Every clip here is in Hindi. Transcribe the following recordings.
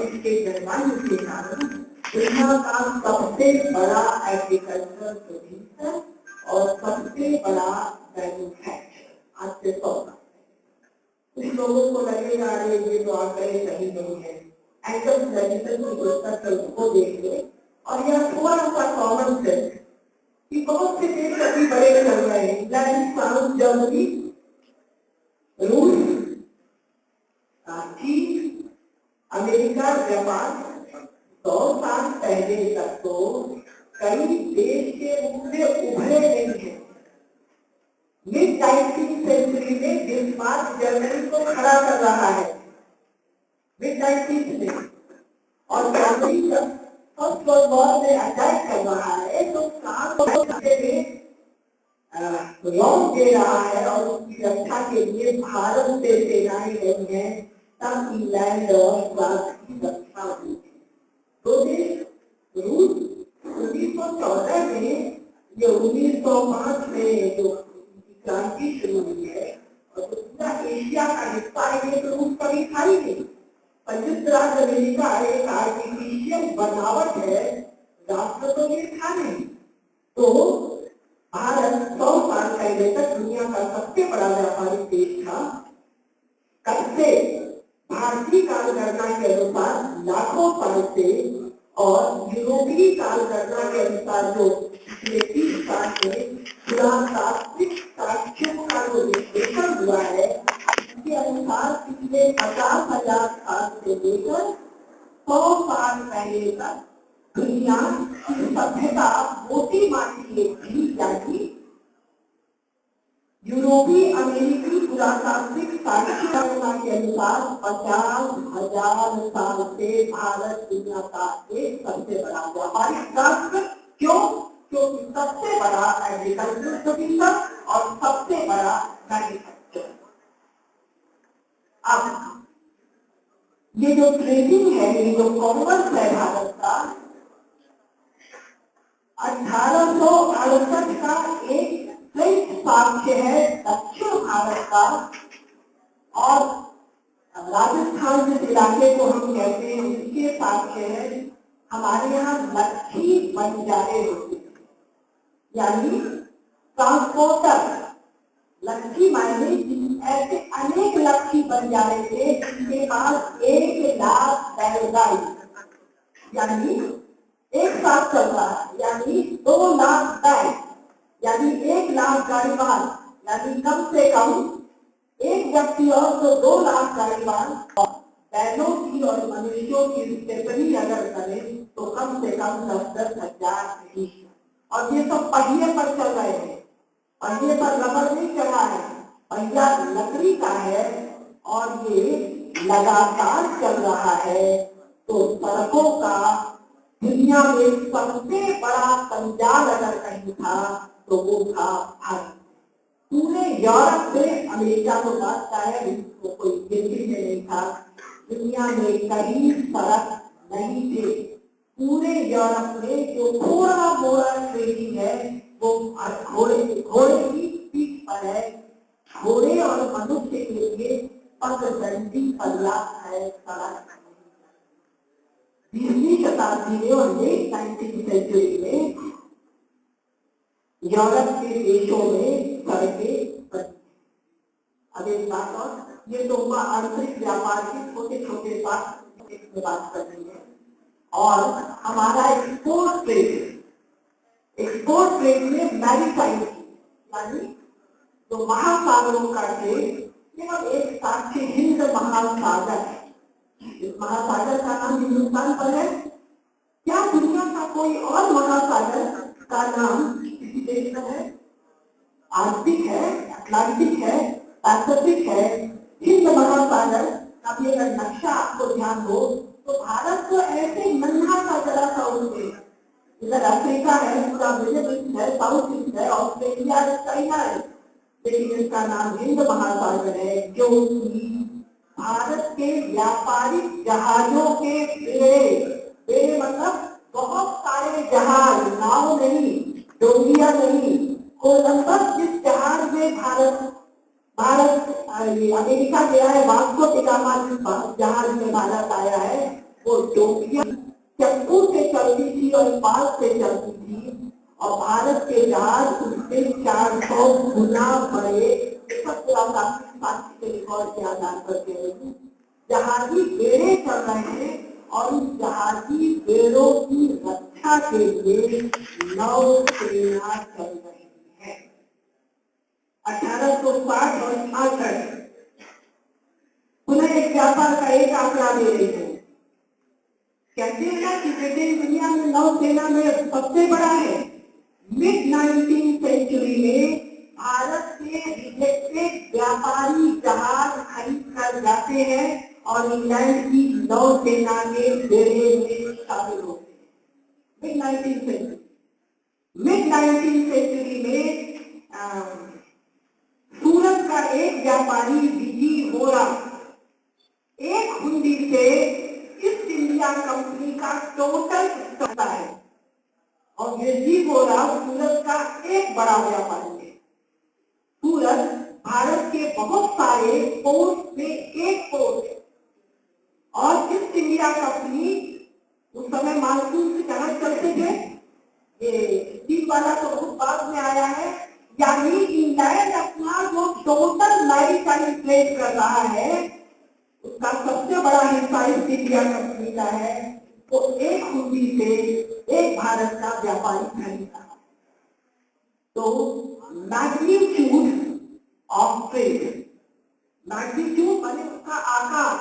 इसके जलवायु के कारण दुनिया का सबसे बड़ा एग्रीकल्चर प्रोड्यूसर और सबसे बड़ा मैन्युफैक्चरर आज से 100 साल। कुछ लोगों को लगेगा अरे ये तो आंकड़े सही नहीं है, एंगल मेडिसिन की पुस्तक को देख ले और यह थोड़ा सा कॉमन सेंस कि बहुत से देश अभी बड़े चल रहे हैं, इंग्लैंड, फ्रांस, जर्मनी, रूस, चीन, अमेरिका, जापान 100 साल पहले तक तो कई देश के रूप में उभरे नहीं है। मिड 19th सेंचुरी में बिस्मार्क जर्मनी को खड़ा कर रहा है, मिड 19th में, और जर्मनी फर्स्ट वर्ल्ड वॉर में अटैक कर रहा है तो लॉन्च दे रहा है और उसकी रक्षा के लिए भारत से सेनाएं गई हैं तब इंग्लैंड और फ्रांस की रक्षा हुई। दो देश रूस 1914 में, ये 1905 में जो क्रांति शुरू हुई है और पूरा एशिया का हिस्सा है तो रूस कभी था ही नहीं। संयुक्त राज्य अमेरिका एक आर्टिफिशियल बनावट है, राष्ट्र तो ये था नहीं। तो भारत 100 साल पहले तक दुनिया का सबसे बड़ा व्यापारिक देश था। कब से? भारतीय कालगणना के अनुसार लाखों साल से, और यूरोपीय कालगणना के अनुसार जो पिछले 30 साल में पुरातात्विक साक्ष्यों का जो विश्लेषण हुआ है उसके अनुसार पिछले 50,000 साल से लेकर 100 साल पहले तक दुनिया की सभ्यता मोटी माटी एक थी, यानी यूरोपीय अमेरिकी पुरातात्विक साक्ष्यों के अनुसार 50,000 साल से भारत दुनिया का एक सबसे बड़ा व्यापारिक राष्ट्र। क्यों? क्योंकि सबसे बड़ा एग्रीकल्चर प्रोड्यूसर और सबसे बड़ा मैन्युफैक्चरर। अब ये जो ट्रेडिंग है, ये जो कॉमर्स है भारत का, 1868 का एक श्रेष्ठ साक्ष्य है दक्षिण भारत का, और राजस्थान जिस इलाके को हम कहते हैं उसके साक्ष्य है हमारे यहाँ लच्छी बंजारे होते हैं, यानी ट्रांसपोर्टर। लच्छी मायने ऐसे अनेक लच्छी बंजारे थे जिनके पास 1 लाख बैलगाड़ी, यानी एक साथ चल रहा है, यानी 2 लाख बैल, यानी 1 लाख गाड़ीवान, यानी कम से कम एक व्यक्ति और तो 2 लाख गाड़ीवान। बैलों की और मनुष्यों की टिप्पणी अगर करें तो कम से कम 10-10 हजार नहीं, और ये सब पहिए पर चल रहे हैं। पहिए पर रबर नहीं चला है, पहिया लकड़ी का है और ये लगातार चल रहा है। तो सड़कों का दुनिया में सबसे बड़ा संजाल अगर कहीं था तो वो था भारत। पूरे यूरोप में, अमेरिका को बात है इसको कोई गिनती में नहीं था, दुनिया में कहीं सड़क नहीं थे। पूरे यूरोप में जो थोड़ा मोड़ा ट्रेडिंग है वो घोड़े की पीठ पर है। घोड़े और मनुष्य के लिए पगडंडी पर्याप्त है, सड़क। 20वीं शताब्दी में और लेट 19th सेंचुरी में यूरोप के देशों में सड़कें बनी। अब एक बात और, ये तो हुआ आंतरिक व्यापार के छोटे छोटे बात कर रही है। और हमारा एक्सपोर्ट ट्रेड में मैरीटाइम, यानी जो महासागरों का ट्रेड, केवल एक साक्षी हिंद महासागर है। इस महासागर का नाम हिंदुस्तान पर है। क्या दुनिया का कोई और महासागर का नाम किसी देश में है? आर्कटिक है, अटलांटिक है, पैसिफिक है, हिंद महासागर का भी अगर नक्शा आपको ध्यान हो तो भारत तो ऐसे नन्हा सा जरा सा उसमें, इधर अफ्रीका है, पूरा मिडिल ईस्ट है, साउथ ईस्ट है, ऑस्ट्रेलिया है, चाइना है, लेकिन इसका नाम हिंद महासागर है क्योंकि भारत के व्यापारिक जहाजों के बेड़े मतलब बहुत सारे जहाज, नाव नहीं, डोंगियां नहीं, कोलंबस जिस जहाज में भारत अमेरिका गया है, वास्को डी गामा जिस जहाज में भारत आया है, वो टोपियां चप्पू से चलती थी और बाल से चलती थी, और भारत के जहाज उससे 400 गुना बड़े। के रिकॉर्ड के आधार पर कह रही हूँ, जहाजी बेड़े चल रहे हैं और उस जहाजी बेड़ों की रक्षा के लिए नौसेना चल रही है। 1860 और 66 पुनः एक व्यापार का एक आंकड़ा दे रही है। कहते हैं ना कि ब्रिटेन दुनिया में नौसेना में सबसे बड़ा है। मिड 19th सेंचुरी में भारत से रिलेटेड व्यापारी जहाज खरीद कर जाते हैं और इंग्लैंड की नौसेना के बेड़े में शामिल होते हैं। मिड 19th सेंचुरी में सूरत का एक व्यापारी विजी होरा एक हुंडी से ईस्ट इंडिया कंपनी का टोटल करता है, और विजी होरा सूरत का एक बड़ा व्यापारी है। सूरत भारत के बहुत सारे पोर्ट में एक पोर्ट है, और ईस्ट इंडिया कंपनी उस समय मानसून से जहाज चलते थे। ये स्टील वाला तो बहुत बाद में आया है। यानी इंग्लैंड अपना जो टोटल मैरीटाइम ट्रेड कर रहा है उसका सबसे बड़ा हिस्सा ईस्ट इंडिया कंपनी का है। तो एक हुंडी से एक भारत का व्यापारी खरीदा। तो मैग्नीट्यूड ऑफ ट्रेड, मैग्नीट्यूड माने उसका आकार,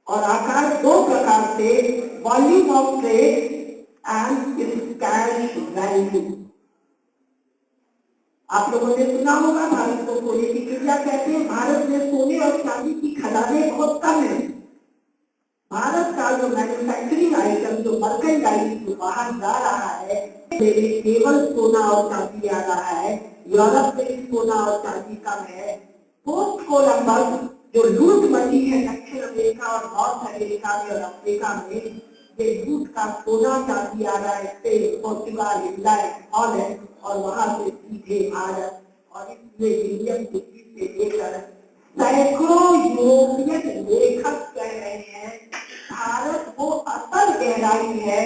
और आकार दो प्रकार से, volume of trade and it's cash value. आप लोगों ने सुना होगा भारत को सोने की चिड़िया कहते हैं। भारत में सोने और चांदी की खदानें बहुत कम है। भारत का जो मैन्युफैक्चरिंग आइटम, जो मर्केंडाइज जो बाहर जा रहा है, केवल सोना और चांदी आ रहा है। यूरोप में सोना और चांदी कम है। पोस्ट कोलंबस जो लूट मची है दक्षिण अमेरिका और नॉर्थ अमेरिका में और अफ्रीका में, ये लूट का सोना चांदी आ रहा है स्पेन, पोर्चुगल, इंग्लैंड, हॉलैंड, और वहां से सीधे भारत। और इसलिए विलियम ब्रिटिश से लेकर सैकड़ों यूरोपियन लेखक कह रहे हैं भारत वो असल गहराई है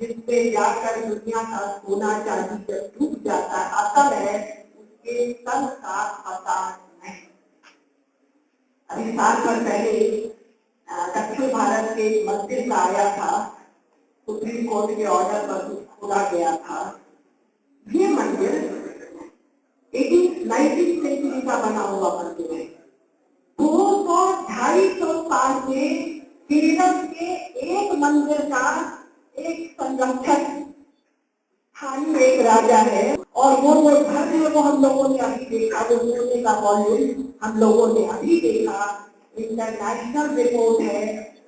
जिसपे जाकर दुनिया का सोना चांदी जब डूब जाता है, असल है, उसके तल का पता नहीं। अभी साल भर पहले दक्षिण भारत के मंदिर का आया था, सुप्रीम कोर्ट के ऑर्डर पर खोला गया था। ये मंदिर 19th सेंचुरी का बना हुआ मंदिर है। 200-250 साल में केरल के एक मंदिर का एक संरक्षक स्थानीय एक राजा है, और वो घर है वो हम लोगों ने अभी देखा, वो सोने का वॉल्यूम हम लोगों ने अभी देखा। इंटरनेशनल रिपोर्ट है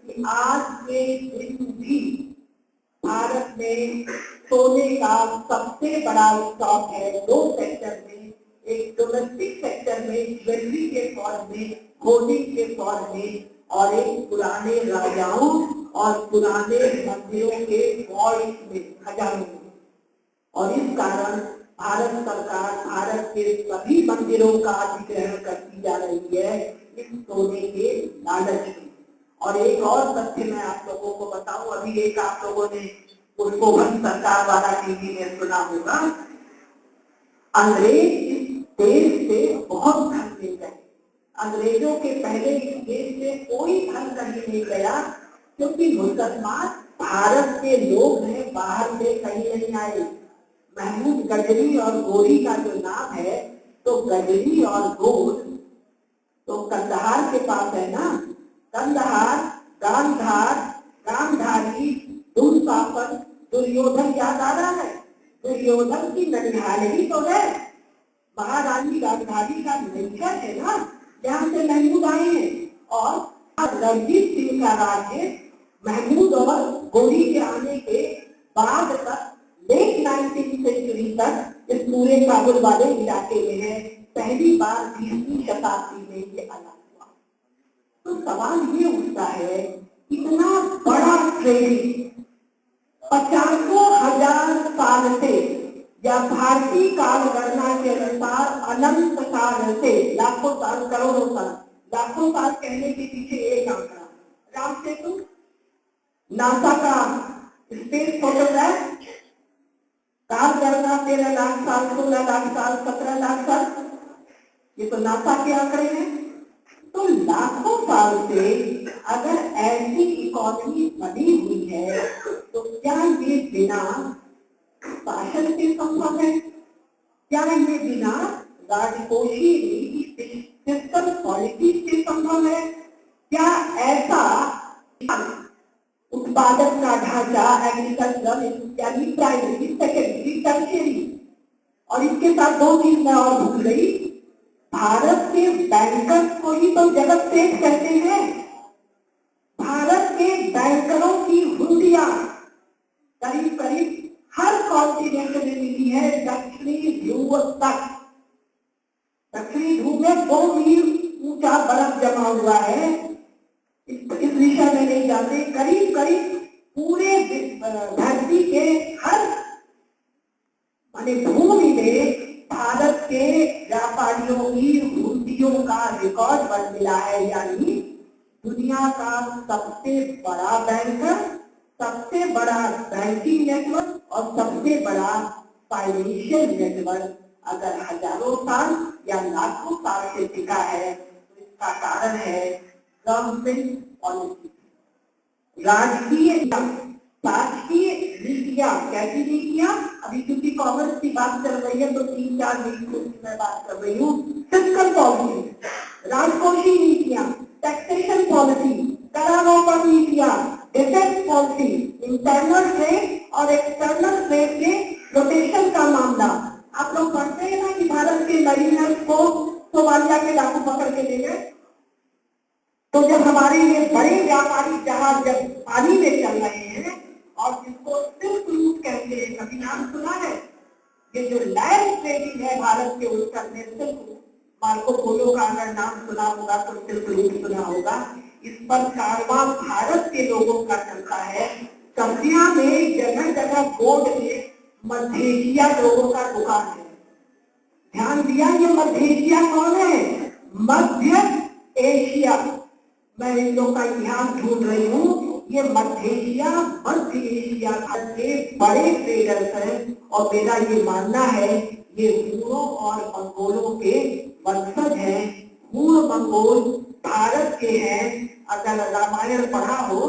कि आज के दिन भी भारत में सोने का सबसे बड़ा स्टॉक है। दो सेक्टर में, एक डोमेस्टिक सेक्टर में ज्वेलरी के फॉर्म में, होर्डिंग के फॉर्म में, और एक पुराने राजाओं और पुराने मंदिरों के वॉल्स में, खजानों में। और इस कारण भारत सरकार भारत के सभी मंदिरों का अधिग्रहण करती जा रही है इस सोने के लालच में। और एक और तथ्य मैं आप लोगों को बताऊं, अभी एक आप लोगों ने उसको सरकार वाला टीवी में सुना होगा, अंग्रेज इस देश से बहुत धन ले गए। अंग्रेजों के पहले इस देश से कोई धन कहीं नहीं गया, क्योंकि मुसलमान भारत के लोग हैं, बाहर से कहीं नहीं आए। महमूद गजनी और गोरी का जो नाम है, तो गजनी और गोर तो कंधार के पास है ना। कंधार, गांधार, गांधारी, दूरपापन, दुर्योधन याद आ रहा है। दुर्योधन की ननिहाल ही तो है, महारानी गांधारी का नेचर है ना, जहाँ से महमूद आए हैं। और रणजीत सिंह का राज्य महमूद और गोरी के आने के बाद तक लेट 19th सेंचुरी तक इस पूरे काबुल वाले इलाके में है। पहली बार 20वीं शताब्दी में ये अलग हुआ। तो सवाल ये उठता है, इतना बड़ा ट्रेडिंग 50,000 साल से, या भारतीय काल गणना के अनुसार अनंत काल से, लाखों साल, करोड़ों साल, लाखों साल कहने के पीछे एक आंकड़ा, राम सेतु नासा का स्पेस फोटोग्राफ, काम करना 13 लाख साल, 16 लाख साल, 17 लाख साल, ये तो नासा के आंकड़े हैं। तो लाखों साल से अगर ऐसी इकोनॉमी बनी हुई है तो क्या ये बिना शासन के संभव है? क्या ये बिना राजकोषीय नीति फिस्कल पॉलिसी से संभव है? क्या ऐसा उत्पादन का ढांचा एग्रीकल्चर यानी प्राइमरी, सेकेंडरी, टर्शियरी, और इसके साथ दो चीज मैं और भूल गई, भारत के बैंकर्स को ही तो जगत सेठ कहते हैं। भारत के बैंकरों की हुंडियां करीब करीब हर कॉन्टिनेंट में मिली है, दक्षिणी ध्रुव तक। दक्षिणी ध्रुव में 2 मील ऊंचा बर्फ जमा हुआ है। इस विषय में नहीं जाते। करीब करीब पूरे धरती के हर माने भूमि में भारत के व्यापारियों की हुंडियों का रिकॉर्ड बन मिला है। यानी दुनिया का सबसे बड़ा बैंकर, सबसे बड़ा बैंकिंग नेटवर्क और सबसे बड़ा फाइनेंशियल नेटवर्क अगर हजारों साल या लाखों साल से टिका है तो इसका कारण है गवर्नमेंट पॉलिसी, राजकीय शासकीय नीतियां। कैसी नीतियां? अभी क्योंकि कॉमर्स की बात चल रही है तो 3-4 नीतियों की मैं बात कर रही हूँ। फिस्कल पॉलिसी, राजकोषीय नीतियां, टैक्सेशन पॉलिसी, करारोपण नीतियां, डिफेंस पॉलिसी, इंटरनल ट्रेड और एक्सटर्नल ट्रेड के रोटेशन का मामला। आप लोग पढ़ते हैं ना कि भारत के मरीनर्स को सोमालिया के डाकू पकड़ के ले गए, तो जब हमारे ये बड़े व्यापारी जहाज जब पानी में चल रहे हैं और जिसको सिल्क रूट कहते हैं, कभी नाम सुना है? ये जो लैंड ट्रेडिंग है भारत के उत्तर में, सिल्क रूट, मार्को पोलो का अगर नाम सुना होगा तो सिल्क रूट सुना होगा। इस पर कारवां भारत के लोगों का चलता है। सब्जियां में जगह जगह बोर्ड में मध्य एशिया लोगों का दुकान है। ध्यान दिया? ये मध्य एशिया कौन है? मध्य एशिया। मैं इन लोग का ध्यान ढूंढ रही हूँ। ये मध्य एशिया के बड़े ट्रेडर्स हैं और मेरा ये मानना है ये हूणों और मंगोलों के वंशज हैं। हूण मंगोल भारत के हैं। अगर रामायण पढ़ा हो,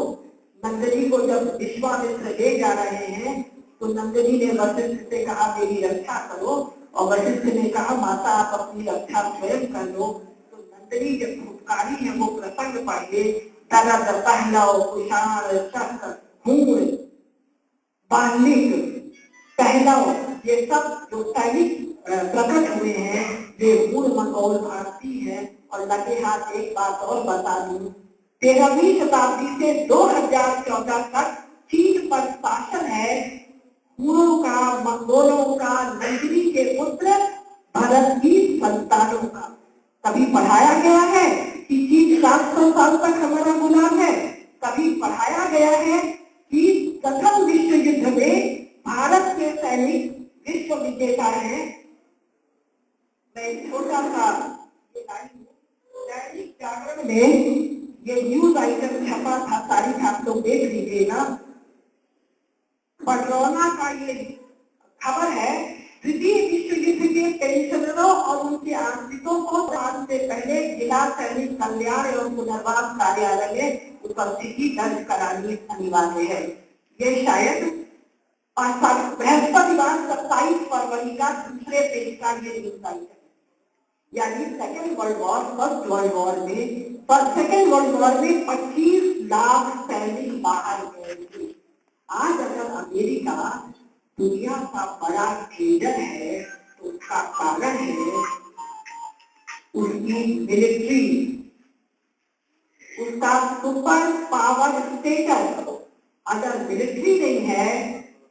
नंद जी को जब विश्वामित्र ले जा रहे हैं तो नंद जी ने वशिष्ठ से कहा मेरी रक्षा करो, और वशिष्ठ ने कहा माता आप अपनी रक्षा स्वयं कर लो। तो नंदनी जब फुटकारी है वो प्रसंग पढ़िए, दरद पहलाओ कुशाण शस्त्र हूण बालिक पहलाओ, ये सब जो सैनिक प्रकट हुए हैं ये हूण मंगोल भारतीय है। और लगे हाथ एक बात और बता दूं, 13वीं शताब्दी से 2014 तक चीन पर शासन है हूणों का, मंगोलों का, नंदिनी के पुत्र भरत की संतानों का। कभी पढ़ाया गया है कि चीन 700 साल तक हमारा गुलाम है? कभी पढ़ाया गया है कि प्रथम विश्व युद्ध में भारत के सैनिक विश्व विजेता हैं? मैं छोटा सा दैनिक जागरण में ये न्यूज आइटम छपा था, तारीख आप लोग देख लीजिएगा। बड़रौना का ये खबर है, द्वितीय विश्व युद्ध के पेंशनरों और उनके आश्रितों को प्राण से पहले जिला सैनिक कल्याण एवं पुनर्वास कार्यालय में उपस्थिति दर्ज करानी अनिवार्य है। ये शायद बृहस्पतिवार 27 फरवरी का दूसरे पेज का ये न्यूज आइटम है। यानी second world war, first world war में, पर सेकेंड वर्ल्ड वॉर में 25 लाख सैनिक बाहर गए थे। आज अगर अमेरिका दुनिया का बड़ा ट्रेडर है तो उसका कारण है उसकी मिलिट्री, उसका सुपर पावर स्टेटस। अगर मिलिट्री नहीं है,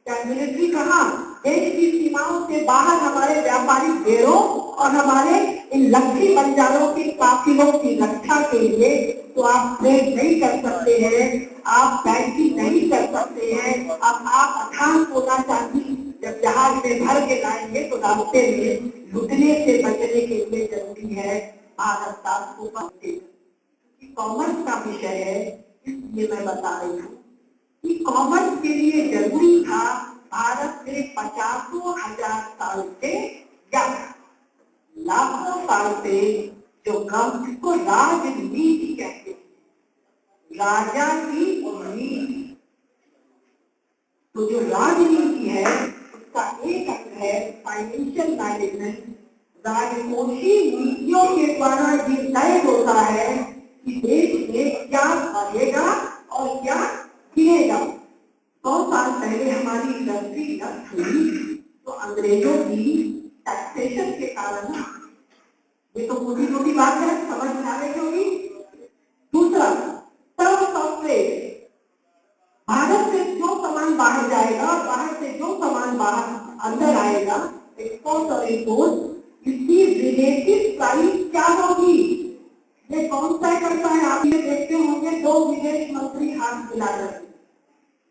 क्या मिलिट्री कहाँ? देश की सीमाओं से बाहर हमारे व्यापारिक बेड़ों और हमारे इन लक्ष्मी बंजारों के काफिलों की रक्षा के लिए तो आप ट्रेड नहीं कर सकते हैं, आप बैंकिंग नहीं कर सकते हैं। अब आप अथाह सोना चांदी जब जहाज में भर के लाएंगे तो रास्ते में लुटने से बचने के लिए जरूरी है भारत का सुपर स्टेटस। कॉमर्स का विषय है इसलिए मैं बता रही हूँ कि कॉमर्स के लिए जरूरी था भारत में 50,000 साल से या लाखों साल से जो गम को राजनीति कहते हैं, राजा की नीति। तो जो राजनीति है उसका एक अंग है फाइनेंशियल मैनेजमेंट। राजकोषीय नीतियों के द्वारा ये तय होता है कि देश में क्या बढ़ेगा और क्या गिरेगा। 100 साल पहले हमारी इंडस्ट्री नष्ट हुई तो अंग्रेजों की टैक्सेशन के कारण। ये तो मोटी मोटी बात है, समझ में आ रही होगी। दूसरा, टर्म्स ऑफ ट्रेड। भारत से जो सामान बाहर जाएगा, बाहर से जो सामान बाहर अंदर आएगा, एक्सपोर्ट और इम्पोर्ट, इसकी रिलेटिव प्राइस क्या होगी, ये कौन तय करता है? आप ये देखते होंगे 2 विदेश मंत्री हाथ मिला रहे हैं,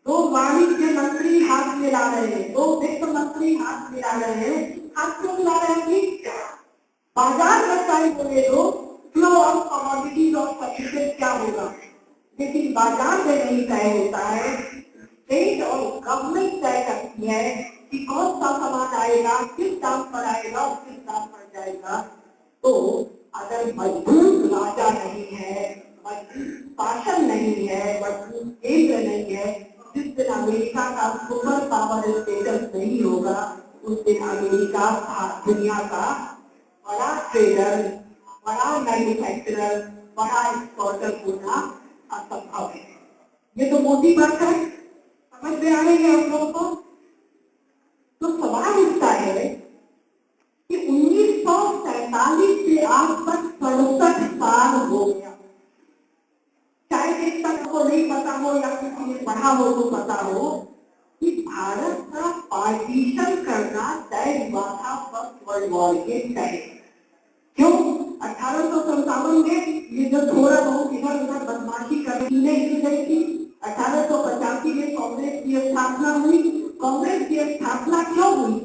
2 वाणिज्य मंत्री हाथ मिला रहे हैं, 2 वित्त मंत्री हाथ मिला रहे हैं। हाथ क्यों मिला रहे हैं? बाजार में तय होने दो फ्लो ऑफ कमोडिटीज और सर्विसेज क्या होगा, लेकिन बाजार में नहीं तय होता है। स्टेट और गवर्नमेंट तय करती है कि कौन सा सामान आएगा, किस दाम पर आएगा और किस दाम पर जाएगा। तो अगर मजबूत राजा नहीं है, मजबूत शासन नहीं है, मजबूत केंद्र नहीं है, जिस दिन अमेरिका का सुपर पावर स्टेटस नहीं होगा, उस दिन अमेरिका दुनिया का बड़ा ट्रेडर, बड़ा मैन्युफैक्चरर, बड़ा एक्सपोर्टर होना असंभव है। ये तो मोटी बात है, समझ में आ रही है आप लोगों को। तो सवाल उठता है कि 1947 से आज तक 67 साल हो गया। शायद एक तक को नहीं पता हो या किसी ने पढ़ा हो तो पता हो कि भारत का पार्टीशन करना तय हुआ था फर्स्ट वर्ल्ड वॉर के तहत। क्यों? 1857 में ये जो थोड़ा बहुत इधर उधर बदमाशी करने की गई थी। 1885 में कांग्रेस की स्थापना हुई। कांग्रेस की स्थापना क्यों हुई?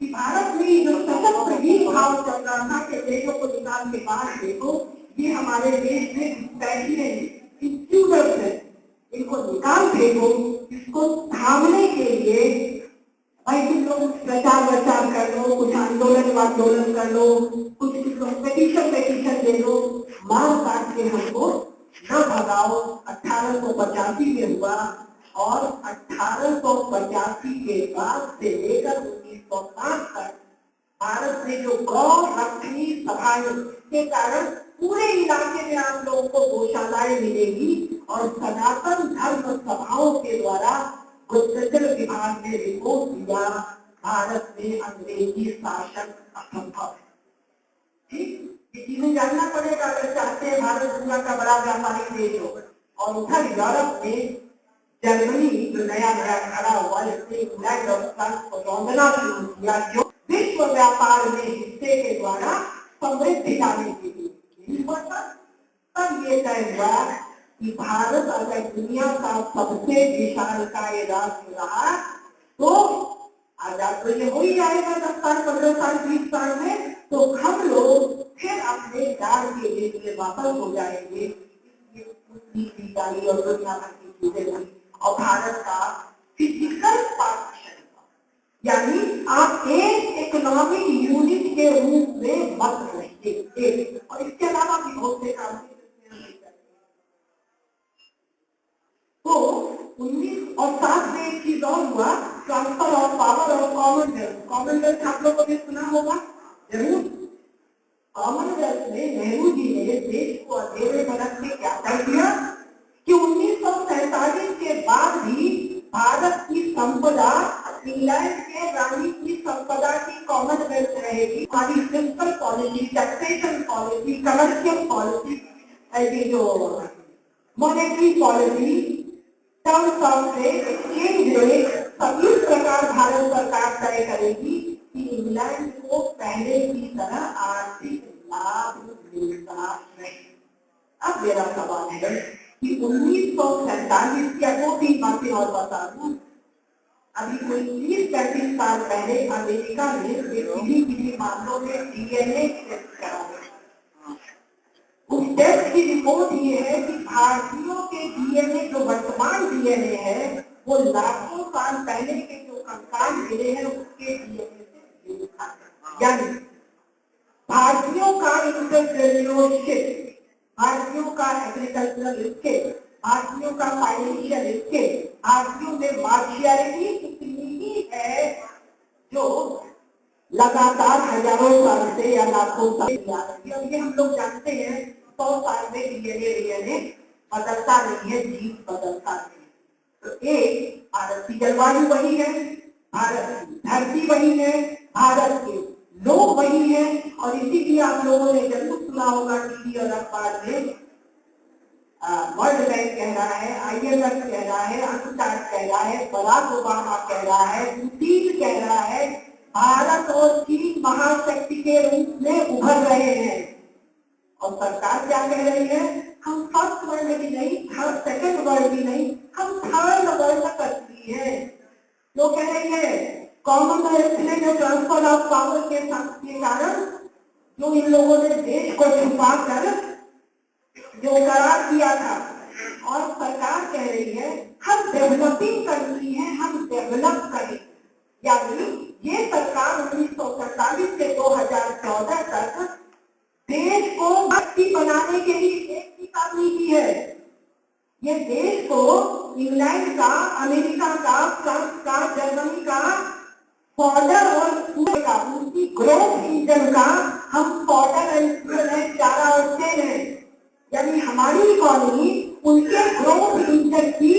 कि भारत में जो सशक्त भाव चल रहा था कि देशों को निकाल के बाहर देखो, ये हमारे देश में बैठे इंस्टीट्यूटर्स है, इनको निकाल फेंको। इसको थामने के लिए भाई तुम लोग प्रचार प्रचार कर लो, कुछ आंदोलन कर लो, कुछ लोग पेटिशन दे लो, मार काट के हमको न भगाओ। 1885 में हुआ और 1885 के बाद से लेकर 1905 तक भारत में जो गौ रक्षणी सभाएं के कारण पूरे इलाके में आप लोगों को गौशालाएं मिलेगी और सनातन धर्म सभाओं के द्वारा गुप्तचर विभाग ने रिपोर्ट दिया भारत में अंग्रेजी शासन असंभव है। ठीक, ये चीजें जानना पड़ेगा अगर चाहते हैं भारत दुनिया का बड़ा व्यापारिक देश हो। और उधर यूरोप में जर्मनी जो नया खड़ा हुआ, इसने इंग्लैंड और फ्रांस को रौंदना शुरू किया जो विश्व व्यापार में हिस्से के द्वारा समृद्धि लाने के लिए। तब ये तय हुआ कि भारत अगर दुनिया का सबसे विशालकाय राष्ट्र रहा तो आजाद तो ये हो ही जाएगा 10 साल 15 साल 20 साल में, तो हम लोग फिर अपने डाल के लिए वापस हो जाएंगे। और दुनिया भर की चीजें हुई और भारत का फिजिकल पार्टीशन, यानी आप एक इकोनॉमिक यूनिट के रूप में मत रहिए। और इसके अलावा भी बहुत से काम तो 1907 में एक चीज और हुआ, ट्रांसफर ऑफ पावर और कॉमनवेल्थ। कॉमनवेल्थ आप लोगों ने सुना होगा जरूर। कॉमनवेल्थ में नेहरू जी ने देश को अकेले बरत में क्या कर दिया कि 1947 के बाद भी भारत की संपदा इंग्लैंड के रानी की संपदा की कॉमनवेल्थ रहेगी। हमारी simple policy, taxation policy, commercial policy, ऐसी जो monetary policy, terms of trade, exchange rate, सभी प्रकार भारत सरकार तय करेगी कि इंग्लैंड को पहले की तरह आर्थिक लाभ मिलता है। अब मेरा सवाल है कि 1947 या 2-3 बातें और बता दूं। अभी कोई 30-35 साल पहले अमेरिका ने किसी मामलों में DNA टेस्ट कराया। उस टेस्ट की रिपोर्ट ये है कि भारतीयों के डीएनए, जो वर्तमान डीएनए है, वो लाखों साल पहले के जो कंकाल मिले हैं उसके डीएनए से मेल खाता है। यानी भारतीयों का इंटरप्रेन्योरशिप, भारतीयों का एग्रीकल्चरल स्किल, भारतीयों का फाइनेंशियल स्किल, भारतीयों में मार्शियलिटी इतनी ही है जो लगातार हजारों साल से या लाखों साल से आ रही है। और ये हम लोग जानते हैं 100 साल में डीएनए बदलता नहीं है, जीन बदलता नहीं है। तो एक भारत की जलवायु वही है, भारत की धरती वही है, भारत के लोग वही हैं, और इसीलिए आप लोगों ने जरूर सुना होगा टीवी और अखबार में वर्ल्ड बैंक कह रहा है, IMF कह रहा है, UNCTAD कह रहा है, बराक ओबामा कह रहा है, पुतिन कह रहा है, भारत और चीन महाशक्ति के रूप में उभर रहे हैं। और सरकार क्या कह रही है? हम फर्स्ट वर्ल्ड भी नहीं, सेकंड वर्ल्ड भी नहीं, हम थर्ड वर्ल्ड करती है। जो कह रही है कॉमनवेल्थ ने जो ट्रांसफर ऑफ पावर के कारण जो इन लोगों ने देश को छुपा कर जो करार दिया था, और सरकार कह रही है हम डेवलपिंग कंट्री हैं, हम डेवलप करें। यानी ये सरकार 1947 से 2014 तक देश को शक्ति बनाने के लिए एक ही काम नहीं की है। ये देश को इंग्लैंड का, अमेरिका का, फ्रांस का, जर्मनी का फॉर्डर और फूड का, उनकी ग्रोथ इंजन का हम फॉर्डर एंड चारा और तेल है। यानी हमारी इकोनॉमी उनके ग्रोथ इंजन की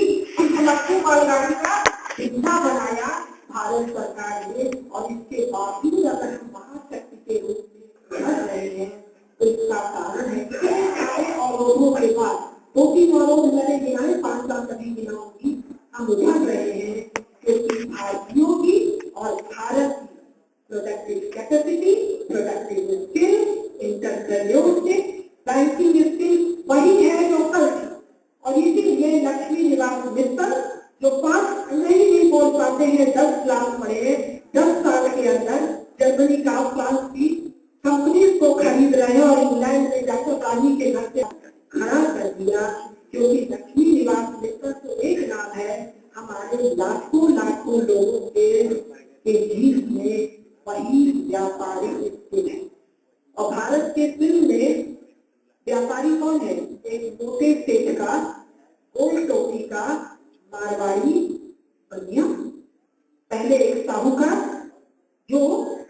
लक्ष्य मालगाड़ी का हिस्सा बनाया भारत सरकार ने। और इसके बावजूद अगर हम महाशक्ति के रूप में बढ़ रहे हैं तो इसका कारण है कि अवरोधों के बाद 2-3 अवरोध मैंने गिनाए, 5 कभी गिनाऊंगी, हम उभर रहे हैं क्योंकि भारतीयों की और भारत की productive capacity, productive skill, entrepreneurship, banking skill वही है जो कल थी। और इसीलिए लक्ष्मी निवास मित्तल जो 5 नहीं बोल पाते हैं, 10 क्लास पढ़े, 10 साल के अंदर जर्मनी का क्लास की कंपनीज को खरीद रहे हैं और इंग्लैंड में जाकर गांधी के घर से खड़ा कर दिया। क्योंकि लक्ष्मी निवास मित्तल तो एक नाम है, हमारे लाखों लाखों लोगों के जीवन में वही व्यापारिक स्किल है। और भारत के फिल्म में व्यापारी कौन है? एक मोटे सेठ का, गोल टोपी का, मारवाड़ी बनिया, पहले एक साहूकार जो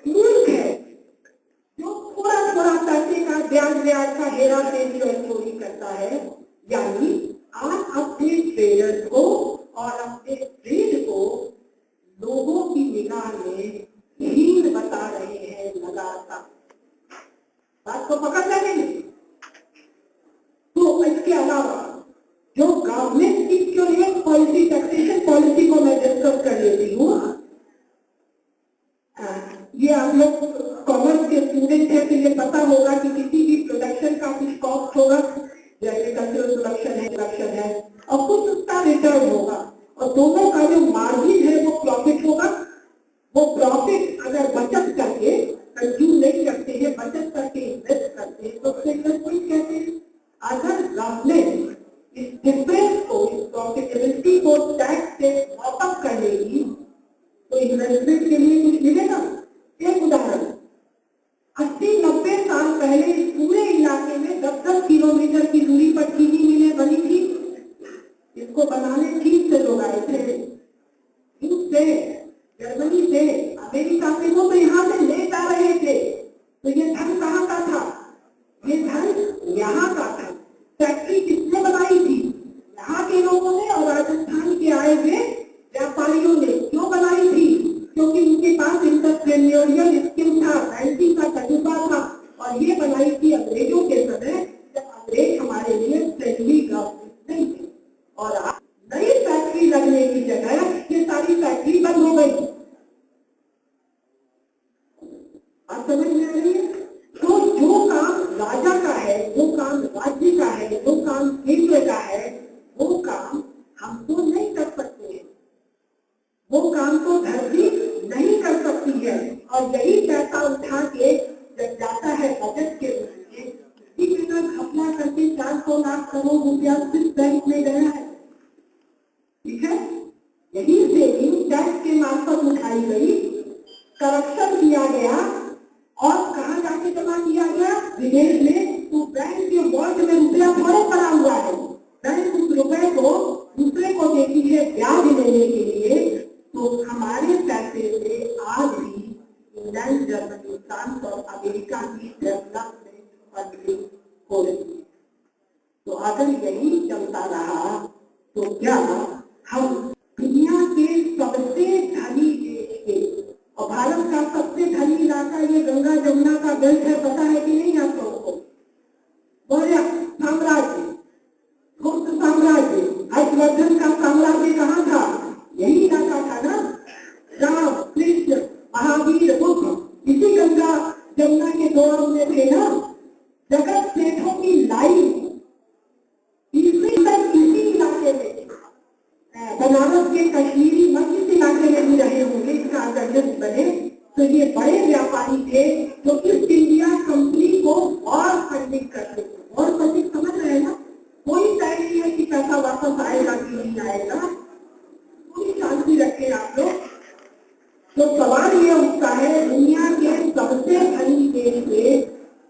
मूर्ख है, जो थोड़ा थोड़ा पैसे का ब्याज का हेरा फेरी और चोरी करता है। यानी आप अपने ट्रेडर को और अपने ट्रेड को लोगों की निगाह में हीन बता रहे हैं लगातार। बात को पकड़ लेंगे। तो इसके अलावा जो गवर्नमेंट की जो एक पॉलिसी, टैक्सेशन पॉलिसी को मैं डिस्कस कर लेती हूँ। ये आप लोग कॉमर्स के स्टूडेंट हैं तो ये पता होगा कि किसी भी प्रोडक्शन का कुछ कॉस्ट होगा, जैसे कल्चरल प्रोडक्शन है और कुछ उसका रिटर्न होगा, और दोनों का जो मार्जिन है वो प्रॉफिट होगा। वो प्रॉफिट अगर बचत करके कंज्यूम नहीं करते हैं, बचत करके इन्वेस्ट करते हैं तो उसे इन्वेस्टमेंट कहते हैं। अगर गवर्नमेंट इस डिफरेंस को, इस प्रॉफिटेबिलिटी को टैक्स से वापस कर लेगी तो इन्वेस्टमेंट के लिए कुछ मिलेगा। एक उदाहरण, 80-90 साल पहले इस पूरे इलाके में 10-10 किलोमीटर की दूरी पर चीनी मिलें बनी थी। इसको बनाने चीन से लोग आए थे, रूस से, जर्मनी से, अमेरिका से, वो तो यहाँ से ले जा रहे थे। तो ये धन कहाँ का था? ये धन यहाँ का था। फैक्ट्री किसने बनाई थी? यहाँ के लोगों ने और राजस्थान के आए हुए व्यापारियों ने। क्यों बनाई थी? क्योंकि उनके पास इंटरप्रेन्योरियल स्किल था, बैंकिंग का तजुर्बा था। और ये बनाई थी अंग्रेजों के समय, जब अंग्रेज हमारे लिए फ्रेंडली गवर्नमेंट नहीं थे। और नई फैक्ट्री लगने की जगह ये सारी फैक्ट्री बंद हो गई। आप समझ में आ रही है? तो जो काम राजा का है, जो काम राज्य का है, जो काम केंद्र का है, वो काम हम तो नहीं कर सकते हैं, वो काम तो धरती नहीं कर सकती है। और यही पैसा उठा के जब जाता है बजट के रूप में, घपला करके 4 लाखों लाख करोड़ रुपया सिर्फ बैंक में गया है, ठीक है। यही सेविंग टैक्स के मार्फत उठाई गई, करप्शन किया गया और कहाँ जाके जमा किया गया, विदेश में। तो बैंक के वॉल्ट में रुपया थोड़े पड़ा हुआ है, बैंक उस रुपए को दूसरे को देती है ब्याज लेने के लिए। तो हमारे पैसे से आज भी इंग्लैंड, जर्मनी, फ्रांस और अमेरिका की डेवलपमेंट फंडिंग हो रही है। तो अगर यही चलता रहा तो क्या हम दुनिया के सबसे धनी देश के, और भारत का सबसे धनी इलाका ये गंगा जमुना का बेल्ट है, पता है कि नहीं आप लोगों को? मौर्य साम्राज्य, गुप्त साम्राज्य, हर्षवर्धन का साम्राज्य कहाँ था? यही इलाका था ना। राम, कृष्ण, महावीर, बुद्ध इसी गंगा जमुना के दौर में थे ना। जगत सेठों की लाइन इसी इलाके में, बनारस के कश्मीरी मध्य इस इलाके में भी रहे होंगे। इसका अगर लिस्ट बने तो ये बड़े व्यापारी थे जो ईस्ट इंडिया कंपनी को और फंडिंग करते थे। और फंडिंग समझ रहे हैं ना, कोई तय नहीं है कि पैसा वापस आएगा कि नहीं आएगा, पूरी शांति रखें आप लोग। तो सवाल ये उठता है, दुनिया के सबसे धनी देश के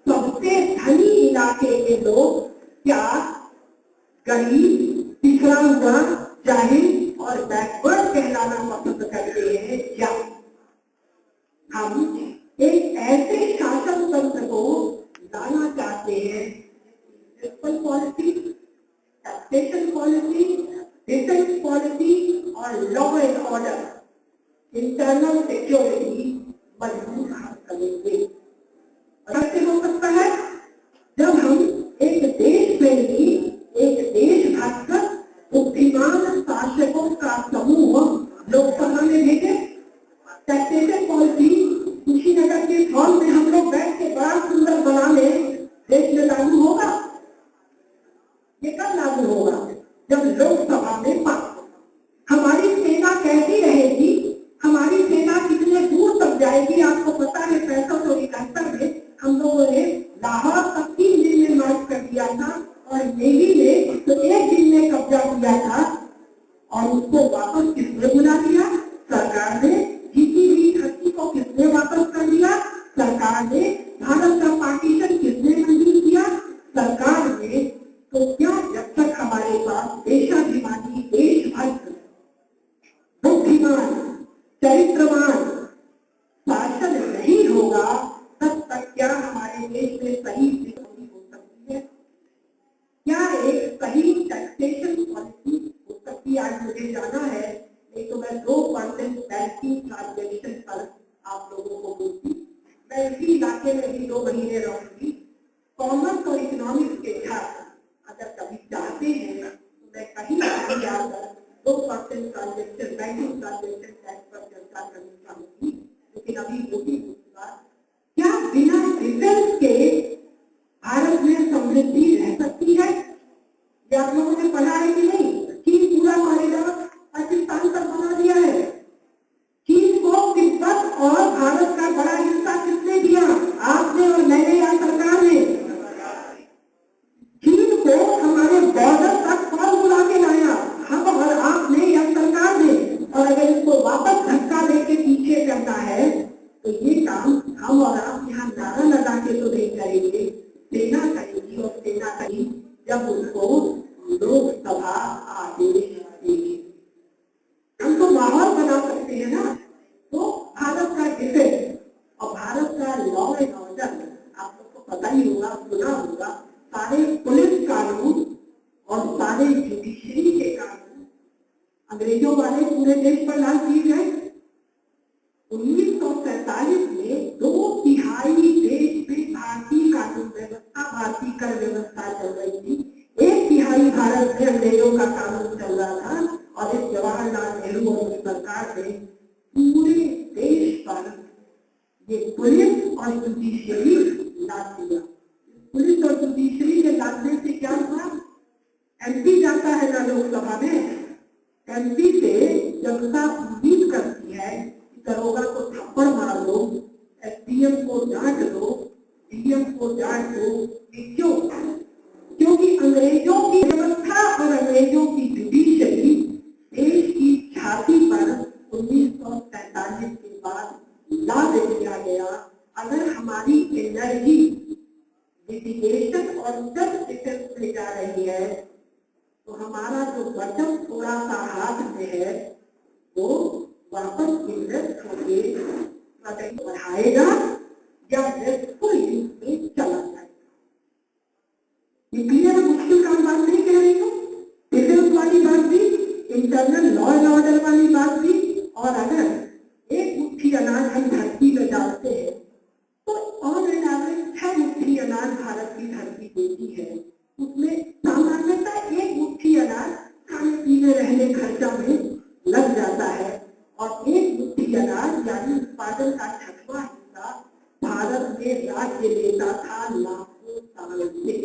सबसे धनी इलाके के लोग क्या गरीब, पिछड़ा हुआ, जाहिल और बैकवर्ड कहलाना पसंद करते हैं? क्या हम एक ऐसे शासन तंत्र को लाना चाहते हैं, fiscal policy, taxation policy, defence policy और law and order, internal security मजबूत करेंगे? कैसे हो सकता है? जब हम एक देश में ही एक देशभक्त बुद्धिमान शासकों का समूह लोकसभा में भेजे। टैक्सेशन पॉलिसी कुशीनगर के हॉल में हम लोग बैठ के बड़ा सुंदर बना ले, देश में लागू होगा? ये कब लागू होगा? जब लोकसभा में पास होगा। हमारी सेना कैसी रहेगी, हमारी सेना कितने दूर तक जाएगी? आपको पता है 6571 में हम लोगों ने लाहौर तक 3 दिन में मार्च कर दिया था और नेवी ने तो 1 दिन में कब्जा किया था। और उसको वापस किसने बुला दिया? सरकार ने। जीती हुई धरती को किसने वापस कर दिया? सरकार ने। भारत का पार्टीशन किसने मंजूर किया? सरकार ने। तो क्या जब तक हमारे पास देशाभिमानी, देशभक्त, बुद्धिमान, चरित्रवान शासन नहीं होगा, तब तक क्या हमारे देश में सही इकोनॉमी हो सकती है? क्या एक सही टैक्सेशन पॉलिसी हो सकती है? आज मुझे जाना है, नहीं तो मैं 2% बैंकिंग ट्रांजेक्शन पर आप लोगों को बोलती। मैं इसी इलाके में भी 2 महीने रहूंगी। कॉमर्स और इकोनॉमिक्स के छात्र अगर कभी चाहते हैं तो मैं कहीं आगे आकर 2% ट्रांजेक्शन, बैंकिंग ट्रांजेक्शन टैक्स पर चर्चा करनी चाहूंगी। लेकिन अभी दूसरी बात, क्या बिना डिफेंस के भारत में समृद्धि रह सकती है? ये आप लोगों ने पढ़ा है कि नहीं? चीन पूरा कॉरिडोर पाकिस्तान तक बना दिया है। चीन को तिब्बत और भारत का बड़ा हिस्सा किसने दिया? आपने और मैंने या सरकार ने? चीन को हमारे बॉर्डर तक कौन बुला के लाया? हम और आपने या सरकार ने? और अगर इसको वापस धक्का दे के पीछे करना है तो ये काम हम और आप यहाँ नारा लगा के तो नहीं करेंगे, सेना करेगी। और सेना करेगी जब उसको लोकसभा आदेश देगी। हम तो माहौल बना सकते हैं ना। तो भारत का डिफेंस और भारत का लॉ एंड ऑर्डर आप लोग को पता ही होगा, सुना होगा। सारे पुलिस कानून और सारे जुडिशरी के कानून अंग्रेजों वाले पूरे देश पर लागू किए गए। 1947 में 2/3 देश में भारतीय कानून व्यवस्था, भारतीय कर व्यवस्था चल रही थी। 1/3 भारत में अंग्रेजों का कानून चल रहा था। और इस जवाहरलाल नेहरू और सरकार ने पूरे देश पर ये पुलिस और जुडिशरी लाद दिया। पुलिस और जुडिशरी के लादने से क्या हुआ? एमपी जाता है ना लोकसभा में, एमपी से जनता उम्मीद करती है कि दरोगा को थप्पड़ मार दो, एसडीएम को डांट दो, डीएम को डांट दो। क्यों? क्योंकि अंग्रेज ला दे दिया गया। अगर हमारी एनर्जी लिटिगेशन और सेल्फ डिफेंस में जा रही है तो हमारा जो बचत थोड़ा सा हाथ में है वो वापस इन्वेस्ट होके बढ़ाएगा या वेस्टफुल यूज में चला जाएगा। ये क्लियर मुश्किल काम बात नहीं कह रही हूँ। डिफेंस वाली बात भी, इंटरनल लॉ एंड ऑर्डर वाली बात भी। और अगर एक मुट्ठी अनाज हम धरती में डालते हैं तो ऑन एन एवरेज 6 मुट्ठी अनाज भारत की धरती देती है। उसमें सामान्यतः एक मुट्ठी अनाज खाने पीने रहने खर्चा में लग जाता है और एक मुट्ठी अनाज यानी उत्पादन का 6वां हिस्सा भारत में राज्य लेता था लाखों साल से।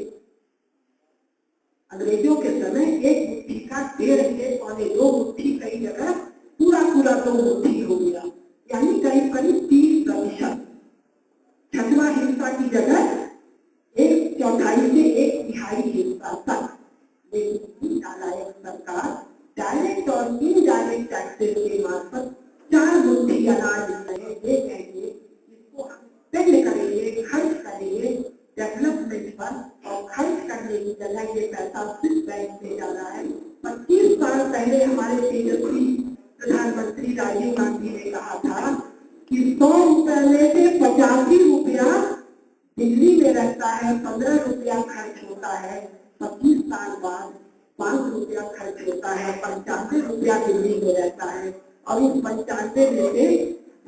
अंग्रेजों के समय एक मुट्ठी का 1.5 पौने 2 मुट्ठी, कई जगह पूरा 2 मुट्ठी हो गया, यानी करीब 30%। 6वां हिस्सा की जगह 1/4 से 1/3 हिस्सा तक। लेकिन नालायक सरकार डायरेक्ट और इनडायरेक्ट टैक्सेस के मार्फत 4 मुट्ठी अनाज ये कहेंगे इसको हम स्पेंड करेंगे, खर्च करेंगे डेवलपमेंट पर, और खर्च करने की जगह ये पैसा स्विस बैंक में जा रहा है। 25 साल पहले हमारे तेजस्वी प्रधानमंत्री राजीव गांधी ने कहा था कि 100 रुपए में से 85 रुपया दिल्ली में रहता है, 15 रुपया खर्च होता है। 25 साल बाद 5 रुपया खर्च होता है, 95 रुपया दिल्ली में रहता है। और इस 95 में से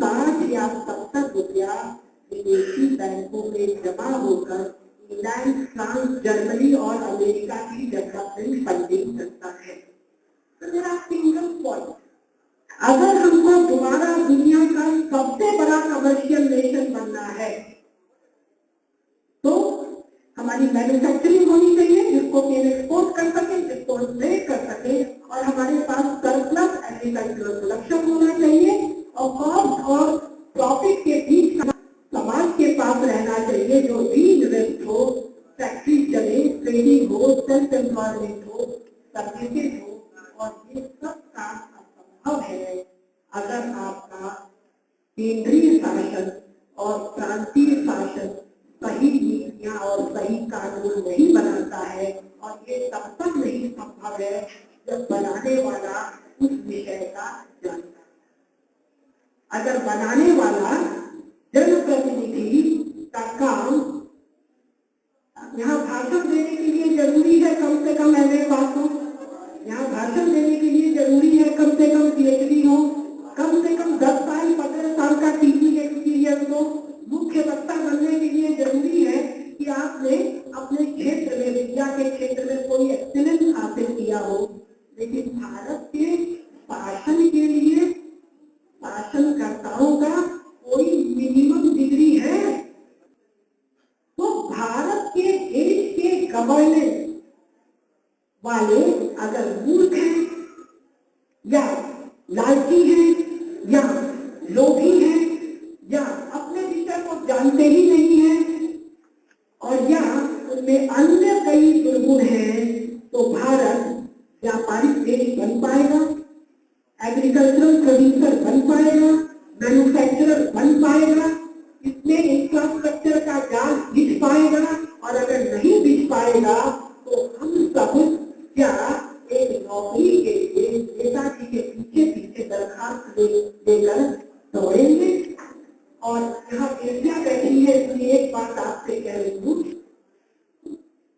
60 या 70 रुपया विदेशी बैंकों में जमा होकर इंग्लैंड, फ्रांस, जर्मनी और अमेरिका की डेवलपमेंट फंडिंग करता है। तो मेरा सिंगल पॉइंट, अगर हमको दोबारा दुनिया का सबसे बड़ा कमर्शियल नेशन बनना है तो हमारी मैन्युफैक्चरिंग होनी चाहिए जिसको हम एक्सपोर्ट कर सके, जिसको हम ट्रेड कर सके, और हमारे पास सरप्लस एग्रीकल्चरल प्रोडक्शन होना चाहिए और कॉस्ट और प्रॉफिट के बीच समाज के पास रहना चाहिए जो रीइन्वेस्ट हो, फैक्ट्री चले, ट्रेडिंग हो, सेल्फ एम्प्लॉयमेंट हो, सर्विसेज हो। और ये सब काम असंभव है अगर आपका केंद्रीय शासन और प्रांतीय शासन सही नीतियां और सही कानून नहीं बनाता है। और ये तब तक नहीं संभव है जब बनाने वाला उस विषय का जानता है। अगर बनाने वाला जनप्रतिनिधि का काम यहाँ भाषण देने के लिए जरूरी है कम से कम MA पास हो, यहाँ भाषण देने के लिए जरूरी है कम से कम PhD हो, कम से कम 10 साल 15 साल का टीचिंग एक्सपीरियंस हो। मुख्य वक्ता बनने के लिए जरूरी है कि आपने अपने क्षेत्र में, विद्या के क्षेत्र में कोई एक्सीलेंस हासिल किया हो। लेकिन भारत के शासन के लिए शासनकर्ताओं का कोई मिनिमम डिग्री है? तो भारत के देश के गवर्नेंस वाले अगर मूर्ख हैं या लालची हैं या लोभी हैं या अपने विषय को जानते ही नहीं हैं और या उनमें अन्य कई दुर्गुण हैं, तो भारत व्यापारिक देश बन पाएगा, एग्रीकल्चरल प्रोड्यूसर बन पाएगा, मैन्युफैक्चरर बन पाएगा, इसमें इंफ्रास्ट्रक्चर का जाल बिछ पाएगा? और अगर नहीं बिछ पाएगा तो हम सब क्या एक नौकरी के लिए नेताजी के पीछे पीछे दरखास्त देकर दौड़ेंगे? और यहाँ बेटियां बैठी है इसलिए एक बात आपसे कह रही हूँ,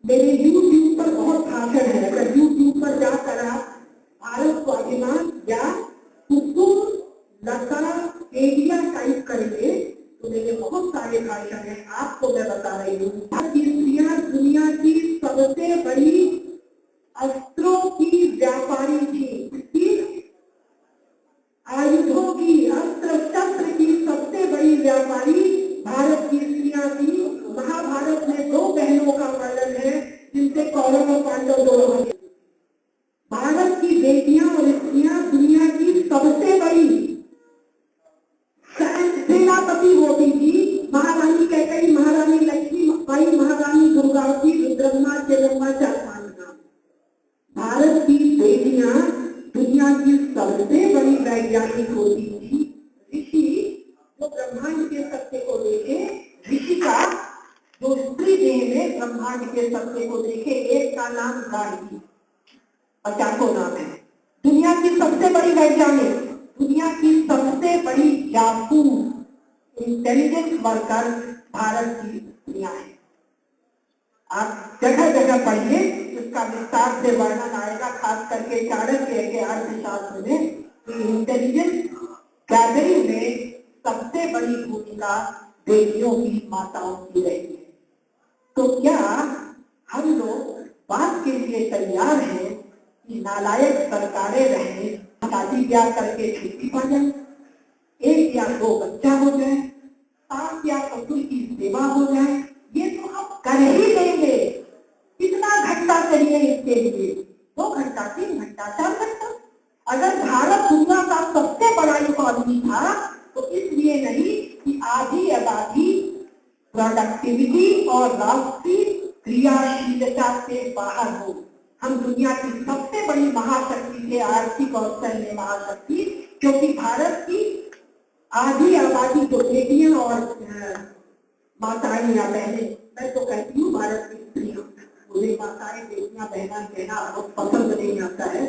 मेरे YouTube पर बहुत भाषण है। अगर YouTube पर जाकर आप भारत स्वाभिमान या कुसुम लता एरिया टाइप करेंगे तो मेरे बहुत सारे भाषण है। आपको मैं बता रही हूँ, भारतीय स्त्रियां दुनिया की सबसे बड़ी अस्त्रों की व्यापारी थी, आयुधों की, अस्त्र शस्त्र की सबसे बड़ी व्यापारी भारत की स्त्रियां थी। महाभारत में 2 बहनों का वर्णन है जिनसे कौरव और पांडव दोनों हैं। भारत की बेटियां और स्त्रियां दुनिया की सबसे बड़ी सेनापति होती थी। महारानी कैकेयी, महारानी लक्ष्मी बाई, महारानी दुर्गावती, रुद्रम्मा, चेन्नम्मा, चारपांडा। भारत की बेटियां दुनिया की सबसे बड़ी वैज्ञानिक होती थी। ऋषि जो ब्रह्मांड ब्रह्मांड के सत्य को देखे। एक का नाम गार्गी, 50 नाम है। दुनिया की सबसे बड़ी वैज्ञानिक, दुनिया की सबसे बड़ी जासूस, इंटेलिजेंस वर्कर भारत की दुनिया है। आप जगह जगह पढ़िए, इसका विस्तार से वर्णन आएगा, खास करके चाणक्य के अर्थशास्त्र में कि इंटेलिजेंस गैदरिंग में सबसे बड़ी भूमिका बेटियों की, माताओं की रही है। तो क्या हम लोग बात के लिए तैयार हैं कि नालायक सरकारें रहें, शादी ब्याह करके छुट्टी पा जाए, 1 या 2 बच्चा हो जाए, 7 या ससुर की सेवा हो जाए, ये तो हम कर ही लेंगे। कितना घंटा चाहिए इसके लिए? 2 घंटा, 3 घंटा, 4 घंटा? अगर भारत दुनिया का सबसे बड़ा इकोनॉमी था तो इसलिए नहीं कि आधी आबादी प्रोडक्टिविटी और राष्ट्रीय क्रियाशीलता से बाहर हो। हम दुनिया की सबसे बड़ी महाशक्ति थे, आर्थिक और सैन्य महाशक्ति, क्योंकि भारत की आधी आबादी तो बेटियां और माताएं या बहनें, मैं तो कहती हूँ भारत की स्त्रियां, मुझे माताएं बेटियां बहना कहना बहुत पसंद नहीं आता है,